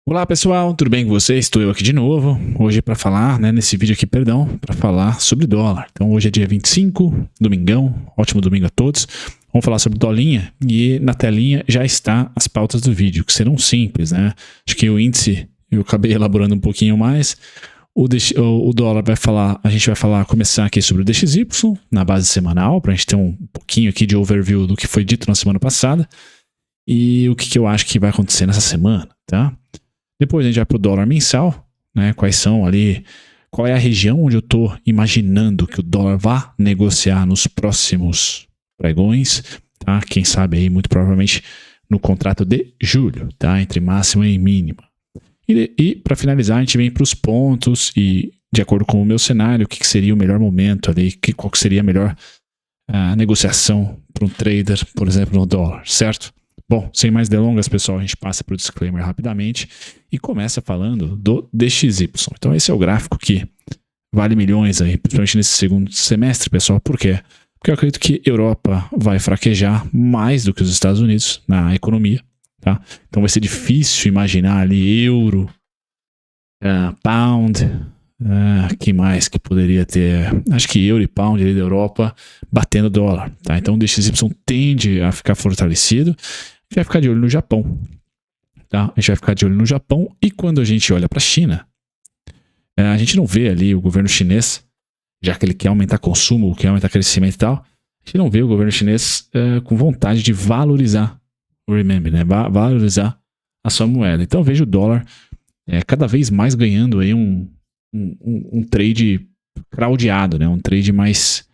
Olá pessoal, tudo bem com vocês? Estou eu aqui de novo, hoje para falar, nesse vídeo aqui, para falar sobre dólar. Então hoje é dia 25, domingão, ótimo domingo a todos. Vamos falar sobre dolinha e na telinha já está as pautas do vídeo, que serão simples, né? Acho que o índice eu acabei elaborando um pouquinho mais. O dólar a gente vai começar aqui sobre o DXY na base semanal, para a gente ter um pouquinho aqui de overview do que foi dito na semana passada e o que eu acho que vai acontecer nessa semana, tá? Depois a gente vai para o dólar mensal, né? Qual é a região onde eu estou imaginando que o dólar vá negociar nos próximos pregões, tá? Quem sabe aí, muito provavelmente, no contrato de julho, tá? Entre máxima e mínima. E para finalizar, a gente vem para os pontos e, de acordo com o meu cenário, o que seria o melhor momento ali, qual que seria a melhor negociação para um trader, por exemplo, no dólar, certo? Bom, sem mais delongas, pessoal, a gente passa para o disclaimer rapidamente e começa falando do DXY. Então esse é o gráfico que vale milhões aí, principalmente nesse segundo semestre, pessoal. Por quê? Porque eu acredito que a Europa vai fraquejar mais do que os Estados Unidos na economia, tá? Então vai ser difícil imaginar ali euro, pound, que mais que poderia ter? Acho que euro e pound ali da Europa batendo dólar, tá? Então o DXY tende a ficar fortalecido. A gente vai ficar de olho no Japão, tá? A gente vai ficar de olho no Japão e quando a gente olha para a China, a gente não vê ali o governo chinês, já que ele quer aumentar consumo, quer aumentar crescimento e tal, a gente não vê o governo chinês com vontade de valorizar o renminbi, né? Valorizar a sua moeda. Então eu vejo o dólar cada vez mais ganhando aí um trade crowdado, né? Um trade mais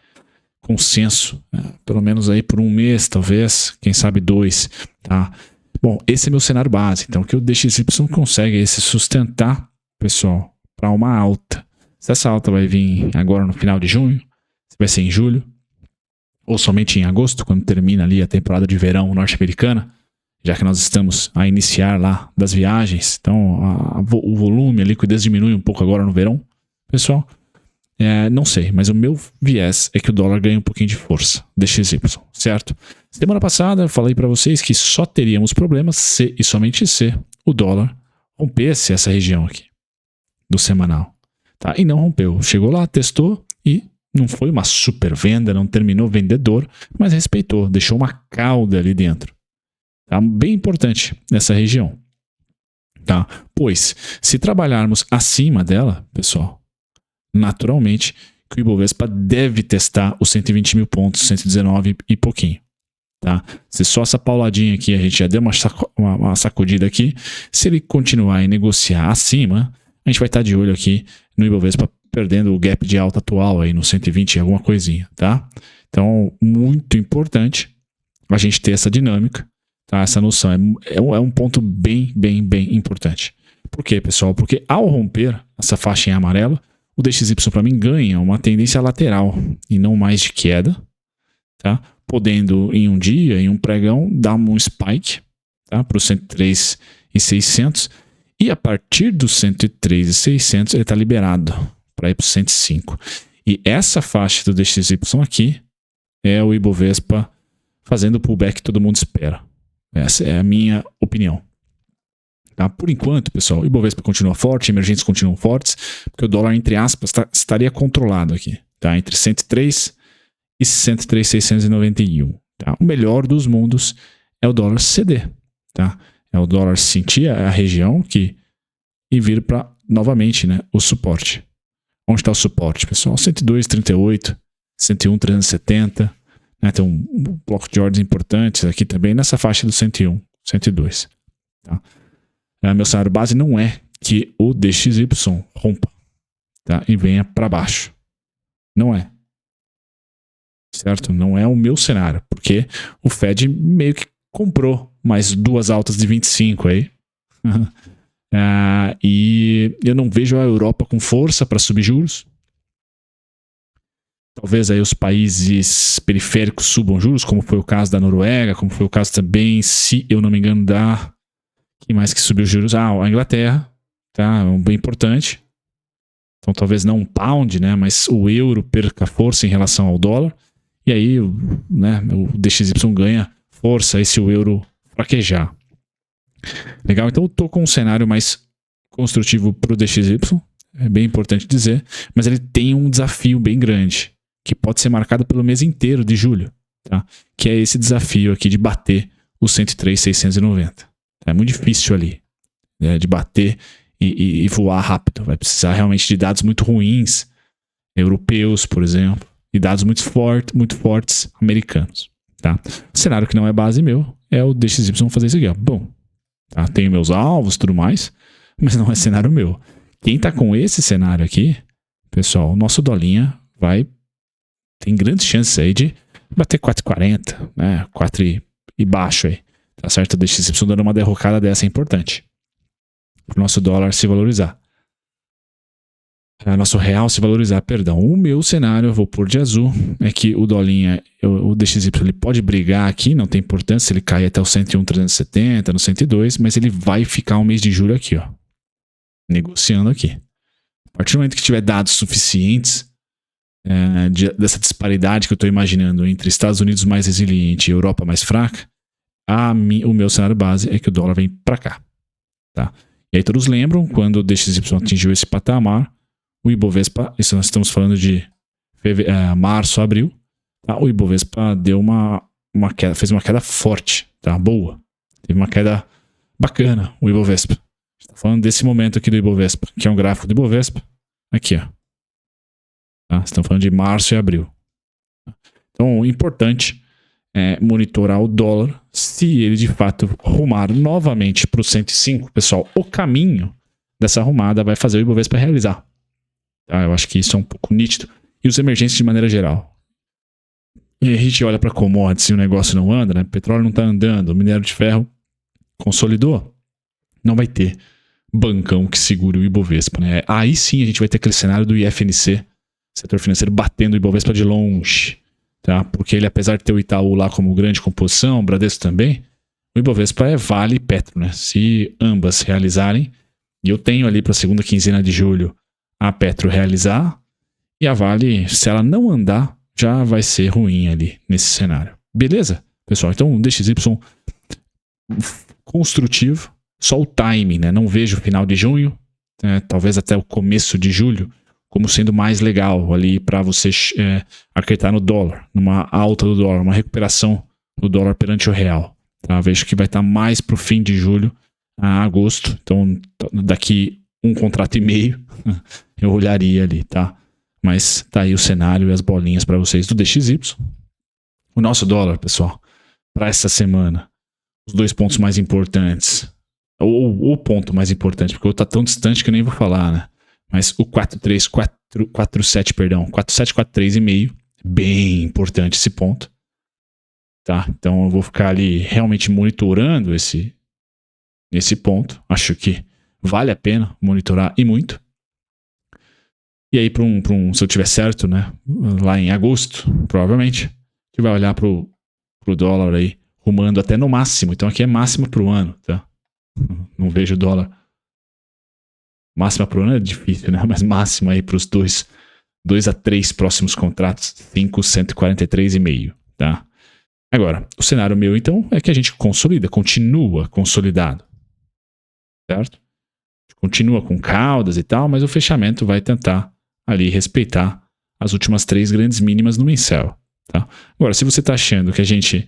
consenso, pelo menos aí por um mês, talvez, quem sabe 2, tá? Bom, esse é meu cenário base, então que o DXY consegue se sustentar, pessoal, para uma alta. Se essa alta vai vir agora no final de junho, se vai ser em julho, ou somente em agosto, quando termina ali a temporada de verão norte-americana, já que nós estamos a iniciar lá das viagens, então o volume, a liquidez diminui um pouco agora no verão, pessoal. Não sei, mas o meu viés é que o dólar ganha um pouquinho de força, DXY, certo? Semana passada eu falei para vocês que só teríamos problemas se e somente se o dólar rompesse essa região aqui do semanal, tá? E não rompeu, chegou lá, testou e não foi uma super venda, não terminou vendedor, mas respeitou, deixou uma cauda ali dentro, tá? Bem importante nessa região, tá? Pois, se trabalharmos acima dela, pessoal, naturalmente que o Ibovespa deve testar os 120 mil pontos, 119 e pouquinho, tá? Se só essa pauladinha aqui a gente já deu uma sacudida aqui, se ele continuar a negociar acima, a gente vai estar de olho aqui no Ibovespa perdendo o gap de alta atual aí no 120 alguma coisinha, tá? Então, muito importante a gente ter essa dinâmica, tá? Essa noção é um ponto bem importante. Por quê, pessoal? Porque ao romper essa faixa em amarelo, o DXY para mim ganha uma tendência lateral e não mais de queda, tá? Podendo em um dia, em um pregão, dar um spike, tá? Para o 103.600 e a partir do 103.600 ele está liberado para ir para o 105. E essa faixa do DXY aqui é o Ibovespa fazendo o pullback que todo mundo espera. Essa é a minha opinião. Tá? Por enquanto, pessoal, o Ibovespa continua forte, emergentes continuam fortes, porque o dólar, entre aspas, estaria controlado aqui, tá? Entre 103 e 103.691. Tá? O melhor dos mundos é o dólar ceder, tá? É o dólar sentir a região e vir para, novamente, né, o suporte. Onde está o suporte, pessoal? 102,38, 101,370, né? Tem um bloco de ordens importantes aqui também, nessa faixa do 101, 102, tá? Meu cenário base não é que o DXY rompa, tá? E venha para baixo. Não é. Certo? Não é o meu cenário. Porque o Fed meio que comprou mais 2 altas de 25 aí. E eu não vejo a Europa com força para subir juros. Talvez aí os países periféricos subam juros, como foi o caso da Noruega, como foi o caso também, se eu não me engano, quem mais que subiu os juros? A Inglaterra, tá? Bem importante. Então talvez não um pound, né? Mas o euro perca força em relação ao dólar. E aí, né, o DXY ganha força aí se o euro fraquejar. Legal? Então eu tô com um cenário mais construtivo pro DXY, é bem importante dizer, mas ele tem um desafio bem grande, que pode ser marcado pelo mês inteiro de julho, tá? Que é esse desafio aqui de bater o 103,690. É muito difícil ali, né, de bater e voar rápido. Vai precisar realmente de dados muito ruins, europeus, por exemplo, e dados muito fortes americanos. Tá? O cenário que não é base meu é o DXY fazer isso aqui. Ó. Bom, tá? Tenho meus alvos e tudo mais, mas não é cenário meu. Quem tá com esse cenário aqui, pessoal, o nosso dolinha tem grandes chances aí de bater 4,40, né? 4 e baixo aí. Tá certo? O DXY dando uma derrocada dessa é importante. Para o nosso dólar se valorizar. Nosso real se valorizar, perdão. O meu cenário, eu vou pôr de azul, é que o dolinha, o DXY, ele pode brigar aqui, não tem importância se ele cair até o 101,370, no 102, mas ele vai ficar o mês de julho aqui, ó, negociando aqui. A partir do momento que tiver dados suficientes dessa disparidade que eu estou imaginando entre Estados Unidos mais resiliente e Europa mais fraca, o meu cenário base é que o dólar vem para cá. Tá? E aí todos lembram, quando o DXY atingiu esse patamar, o Ibovespa, isso nós estamos falando de março, abril, tá? O Ibovespa deu uma queda, fez uma queda forte, tá? Boa. Teve uma queda bacana, o Ibovespa. Está falando desse momento aqui do Ibovespa, que é um gráfico do Ibovespa. Aqui, ó. Tá? Estamos falando de março e abril. Então, importante é monitorar o dólar, se ele de fato rumar novamente para o 105, pessoal, o caminho dessa arrumada vai fazer o Ibovespa realizar. Tá? Eu acho que isso é um pouco nítido. E os emergentes de maneira geral. E a gente olha para commodities e o negócio não anda, né? O petróleo não está andando, o minério de ferro consolidou. Não vai ter bancão que segure o Ibovespa, né? Aí sim a gente vai ter aquele cenário do IFNC, setor financeiro, batendo o Ibovespa de longe. Tá? Porque ele, apesar de ter o Itaú lá como grande composição, o Bradesco também, o Ibovespa é Vale e Petro, né? Se ambas realizarem, e eu tenho ali para a segunda quinzena de julho a Petro realizar, e a Vale, se ela não andar, já vai ser ruim ali nesse cenário. Beleza, pessoal? Então, DXY construtivo, só o timing, né? Não vejo o final de junho, talvez até o começo de julho, como sendo mais legal ali para você acreditar no dólar, numa alta do dólar, uma recuperação do dólar perante o real. Tá? Vejo que vai estar mais para o fim de julho a agosto, então daqui um contrato e meio eu olharia ali, tá? Mas tá aí o cenário e as bolinhas para vocês do DXY. O nosso dólar, pessoal, para essa semana, os dois pontos mais importantes, ou o ponto mais importante, porque o outro tá tão distante que eu nem vou falar, né? Mas o 47, perdão, 4743,5, bem importante esse ponto. Tá? Então eu vou ficar ali realmente monitorando esse ponto. Acho que vale a pena monitorar e muito. E aí, se eu tiver certo, né, lá em agosto, provavelmente, a gente vai olhar pro dólar aí, rumando até no máximo. Então aqui é máxima pro ano, tá? Não vejo o dólar. Máxima pro ano é difícil, né? Mas máxima aí pros 2 a 3 próximos contratos, 5,143,5, tá? Agora, o cenário meu, então, é que a gente continua consolidado, certo? Continua com caudas e tal, mas o fechamento vai tentar ali respeitar as últimas 3 grandes mínimas no mensal, tá? Agora, se você está achando que a gente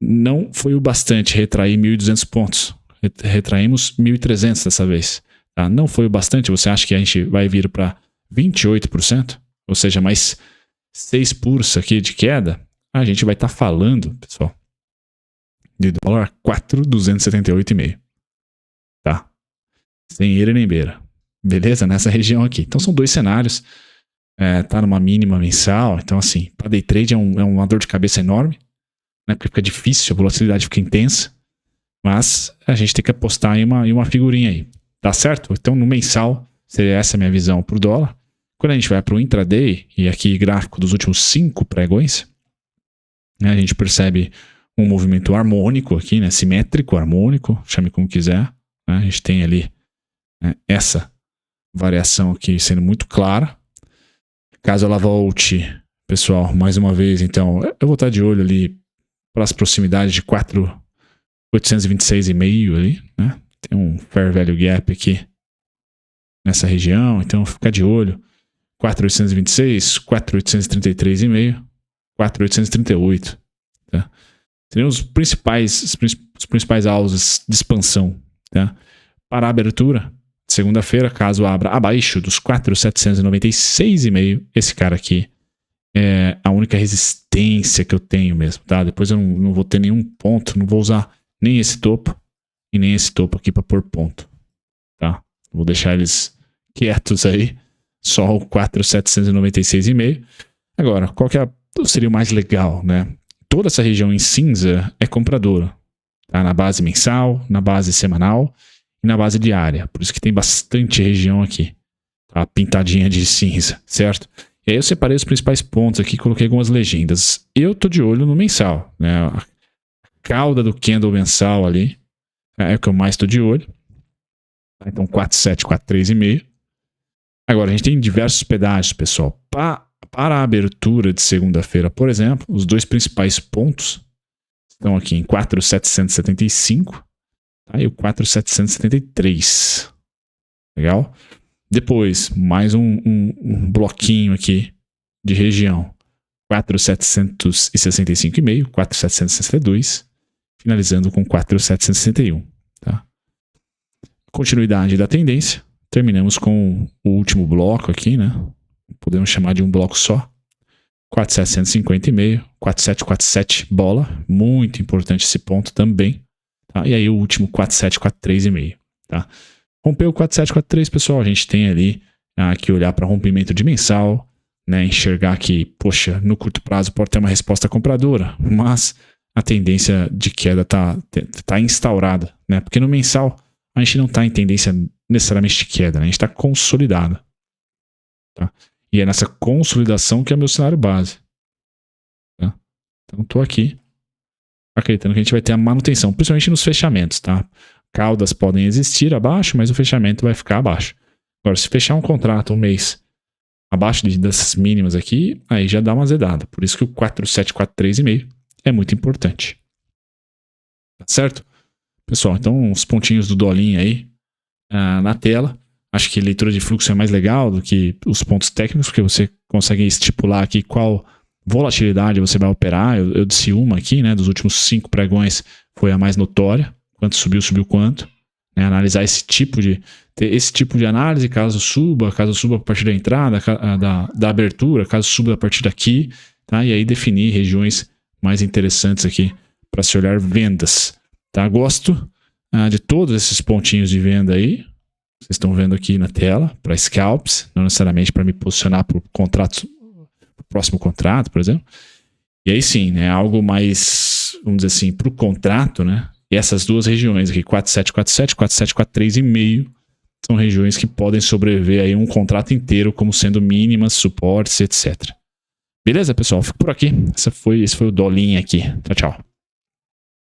não foi o bastante retrair 1.200 pontos, retraímos 1.300 dessa vez, tá? Não foi o bastante, você acha que a gente vai vir para 28%, ou seja, mais 6 puros aqui de queda, a gente vai estar falando, pessoal, de dólar 4,278,5, tá? Sem eira nem beira. Beleza? Nessa região aqui. Então são 2 cenários. Tá numa mínima mensal. Então, assim, para day trade é uma dor de cabeça enorme, né? Porque fica difícil, a volatilidade fica intensa. Mas a gente tem que apostar em uma figurinha aí. Tá certo? Então, no mensal, seria essa a minha visão pro dólar. Quando a gente vai pro intraday, e aqui gráfico dos últimos 5 pregões, né, a gente percebe um movimento harmônico aqui, né? Simétrico, harmônico, chame como quiser. Né? A gente tem ali essa variação aqui sendo muito clara. Caso ela volte, pessoal, mais uma vez, então, eu vou estar de olho ali para as proximidades de 826,5 ali, né? Tem um fair value gap aqui nessa região, então fica de olho. 4,826, 4,833,5, 4,838. Tá? Seriam os principais alvos de expansão. Tá? Para a abertura, segunda-feira, caso abra abaixo dos 4,796,5, esse cara aqui é a única resistência que eu tenho mesmo. Tá? Depois eu não vou ter nenhum ponto, não vou usar nem esse topo e nem esse topo aqui para pôr ponto. Tá? Vou deixar eles quietos aí. Só o 4,796,5. Agora, qual que seria o mais legal, né? Toda essa região em cinza é compradora. Tá? Na base mensal, na base semanal e na base diária. Por isso que tem bastante região aqui. Tá? Pintadinha de cinza, certo? E aí eu separei os principais pontos aqui e coloquei algumas legendas. Eu tô de olho no mensal, né? A cauda do candle mensal ali é o que eu mais tô de olho. Então 4,7, 4,3,5. Agora, a gente tem diversos pedágios, pessoal. Para a abertura de segunda-feira, por exemplo, os dois principais pontos estão aqui em 4,775, tá? E o 4,773. Legal? Depois, mais um bloquinho aqui de região. 4,765,5, 4,762, finalizando com 4,761. Tá? Continuidade da tendência. Terminamos com o último bloco aqui, né? Podemos chamar de um bloco só. 4,750,5, 4,747 bola. Muito importante esse ponto também. Tá? E aí o último 4,743,5. Tá? Rompeu o 4,743, pessoal. A gente tem ali que olhar para rompimento de mensal, né? Enxergar que, poxa, no curto prazo pode ter uma resposta compradora, mas a tendência de queda tá instaurada, né? Porque no mensal a gente não está em tendência necessariamente de queda, né? A gente está consolidado. Tá? E é nessa consolidação que é o meu cenário base. Tá? Então estou aqui acreditando que a gente vai ter a manutenção, principalmente nos fechamentos. Tá? Caudas podem existir abaixo, mas o fechamento vai ficar abaixo. Agora, se fechar um contrato um mês abaixo dessas mínimas aqui, aí já dá uma azedada. Por isso que o 4,743,5 é muito importante. Tá certo? Pessoal, então os pontinhos do dolinho aí na tela. Acho que leitura de fluxo é mais legal do que os pontos técnicos, porque você consegue estipular aqui qual volatilidade você vai operar. Eu disse uma aqui, né? Dos últimos 5 pregões foi a mais notória. Quanto subiu, subiu quanto. Né, analisar ter esse tipo de análise, caso suba a partir da entrada, da abertura, caso suba a partir daqui. Tá? E aí definir regiões mais interessantes aqui para se olhar vendas. Tá? Gosto de todos esses pontinhos de venda aí. Vocês estão vendo aqui na tela, para scalps, não necessariamente para me posicionar para o próximo contrato, por exemplo. E aí sim, né, algo mais, vamos dizer assim, para o contrato, né? E essas duas regiões aqui, 4747, 4743,5, são regiões que podem sobreviver aí um contrato inteiro como sendo mínimas, suportes, etc. Beleza, pessoal? Fico por aqui. Esse foi o dolinho aqui. Tchau, tchau.